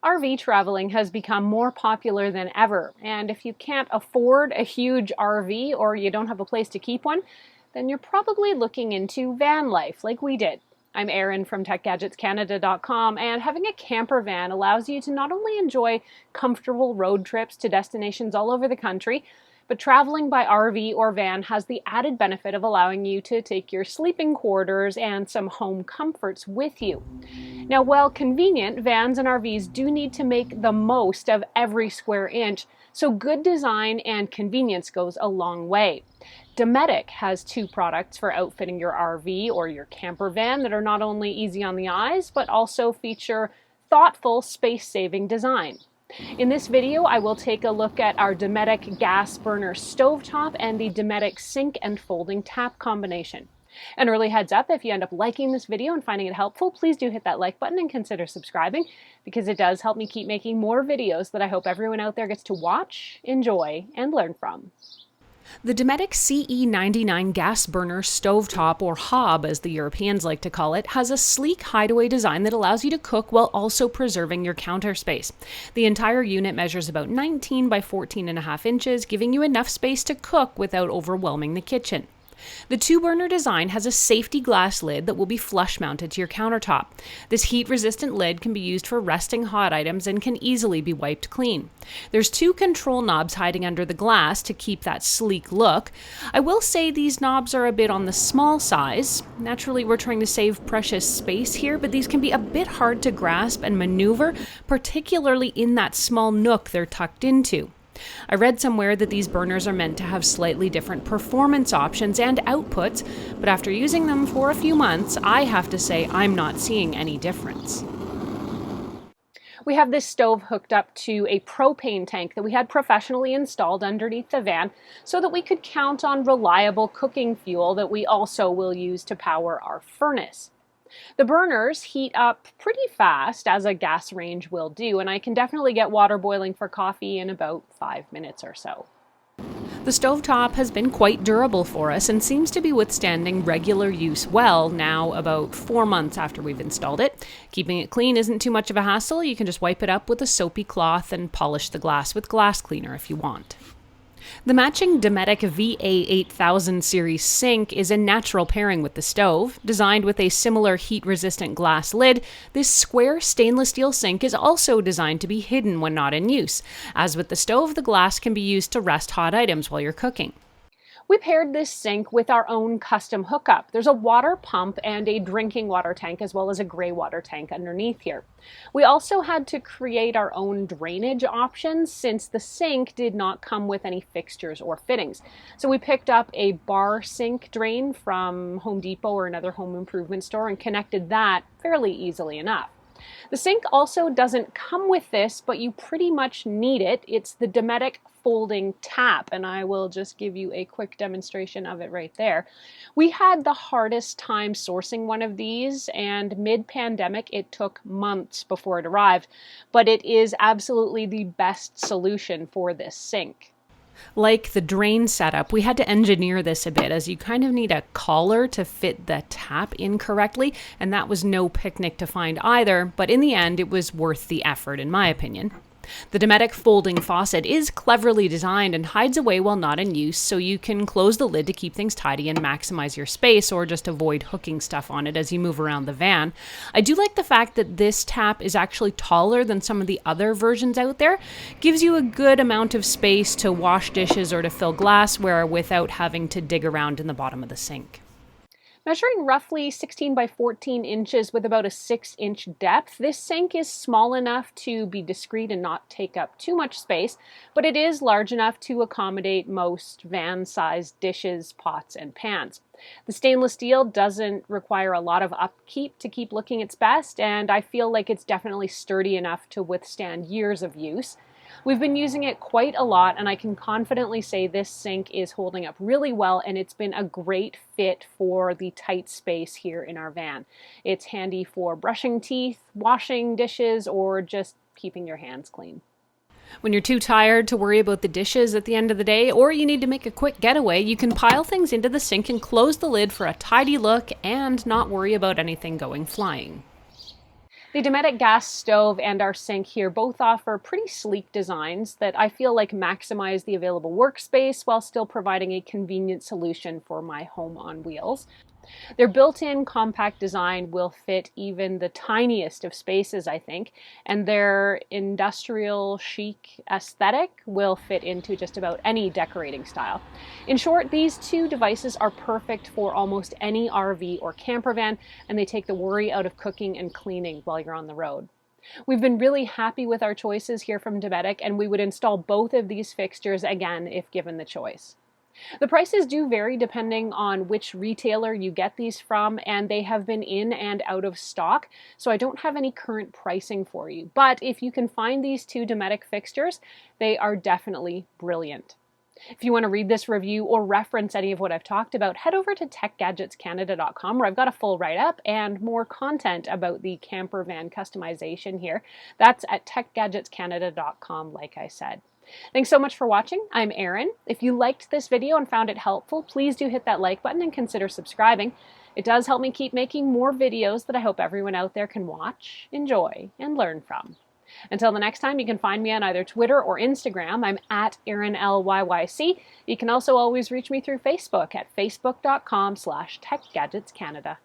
RV traveling has become more popular than ever, and if you can't afford a huge RV or you don't have a place to keep one, then you're probably looking into van life like we did. I'm Erin from TechGadgetsCanada.com, and having a camper van allows you to not only enjoy comfortable road trips to destinations all over the country, but traveling by RV or van has the added benefit of allowing you to take your sleeping quarters and some home comforts with you. Now, while convenient, vans and RVs do need to make the most of every square inch, so good design and convenience goes a long way. Dometic has two products for outfitting your RV or your camper van that are not only easy on the eyes, but also feature thoughtful, space-saving design. In this video, I will take a look at our Dometic gas burner stovetop and the Dometic sink and folding tap combination. An early heads up, if you end up liking this video and finding it helpful, please do hit that like button and consider subscribing, because it does help me keep making more videos that I hope everyone out there gets to watch, enjoy, and learn from. The Dometic CE99 gas burner stovetop, or hob as the Europeans like to call it, has a sleek hideaway design that allows you to cook while also preserving your counter space. The entire unit measures about 19 by 14.5 inches, giving you enough space to cook without overwhelming the kitchen. The two-burner design has a safety glass lid that will be flush mounted to your countertop. This heat-resistant lid can be used for resting hot items and can easily be wiped clean. There's two control knobs hiding under the glass to keep that sleek look. I will say these knobs are a bit on the small size. Naturally, we're trying to save precious space here, but these can be a bit hard to grasp and maneuver, particularly in that small nook they're tucked into. I read somewhere that these burners are meant to have slightly different performance options and outputs, but after using them for a few months, I have to say I'm not seeing any difference. We have this stove hooked up to a propane tank that we had professionally installed underneath the van so that we could count on reliable cooking fuel that we also will use to power our furnace. The burners heat up pretty fast, as a gas range will do, and I can definitely get water boiling for coffee in about 5 minutes or so. The stovetop has been quite durable for us and seems to be withstanding regular use well now, about 4 months after we've installed it. Keeping it clean isn't too much of a hassle. You can just wipe it up with a soapy cloth and polish the glass with glass cleaner if you want. The matching Dometic VA8000 series sink is a natural pairing with the stove. Designed with a similar heat-resistant glass lid, this square stainless steel sink is also designed to be hidden when not in use. As with the stove, the glass can be used to rest hot items while you're cooking. We paired this sink with our own custom hookup. There's a water pump and a drinking water tank, as well as a gray water tank underneath here. We also had to create our own drainage options since the sink did not come with any fixtures or fittings. So we picked up a bar sink drain from Home Depot or another home improvement store and connected that fairly easily enough. The sink also doesn't come with this, but you pretty much need it. It's the Dometic folding tap, and I will just give you a quick demonstration of it right there. We had the hardest time sourcing one of these, and mid-pandemic it took months before it arrived, but it is absolutely the best solution for this sink. Like the drain setup, we had to engineer this a bit, as you kind of need a collar to fit the tap in correctly, and that was no picnic to find either, but in the end it was worth the effort in my opinion. The Dometic folding faucet is cleverly designed and hides away while not in use, so you can close the lid to keep things tidy and maximize your space, or just avoid hooking stuff on it as you move around the van. I do like the fact that this tap is actually taller than some of the other versions out there. Gives you a good amount of space to wash dishes or to fill glassware without having to dig around in the bottom of the sink. Measuring roughly 16 by 14 inches with about a 6-inch depth, this sink is small enough to be discreet and not take up too much space, but it is large enough to accommodate most van-sized dishes, pots, and pans. The stainless steel doesn't require a lot of upkeep to keep looking its best, and I feel like it's definitely sturdy enough to withstand years of use. We've been using it quite a lot, and I can confidently say this sink is holding up really well, and it's been a great fit for the tight space here in our van. It's handy for brushing teeth, washing dishes, or just keeping your hands clean. When you're too tired to worry about the dishes at the end of the day, or you need to make a quick getaway, you can pile things into the sink and close the lid for a tidy look and not worry about anything going flying. The Dometic gas stove and our sink here both offer pretty sleek designs that I feel like maximize the available workspace while still providing a convenient solution for my home on wheels. Their built-in compact design will fit even the tiniest of spaces, I think, and their industrial chic aesthetic will fit into just about any decorating style. In short, these two devices are perfect for almost any RV or camper van, and they take the worry out of cooking and cleaning while you're on the road. We've been really happy with our choices here from Dometic, and we would install both of these fixtures again if given the choice. The prices do vary depending on which retailer you get these from, and they have been in and out of stock, so I don't have any current pricing for you. But if you can find these two Dometic fixtures, they are definitely brilliant. If you want to read this review or reference any of what I've talked about, head over to techgadgetscanada.com, where I've got a full write-up and more content about the camper van customization here. That's at techgadgetscanada.com, like I said. Thanks so much for watching. I'm Erin. If you liked this video and found it helpful, please do hit that like button and consider subscribing. It does help me keep making more videos that I hope everyone out there can watch, enjoy, and learn from. Until the next time, you can find me on either Twitter or Instagram. I'm at ErinLYYC. You can also always reach me through Facebook at facebook.com/techgadgetscanada.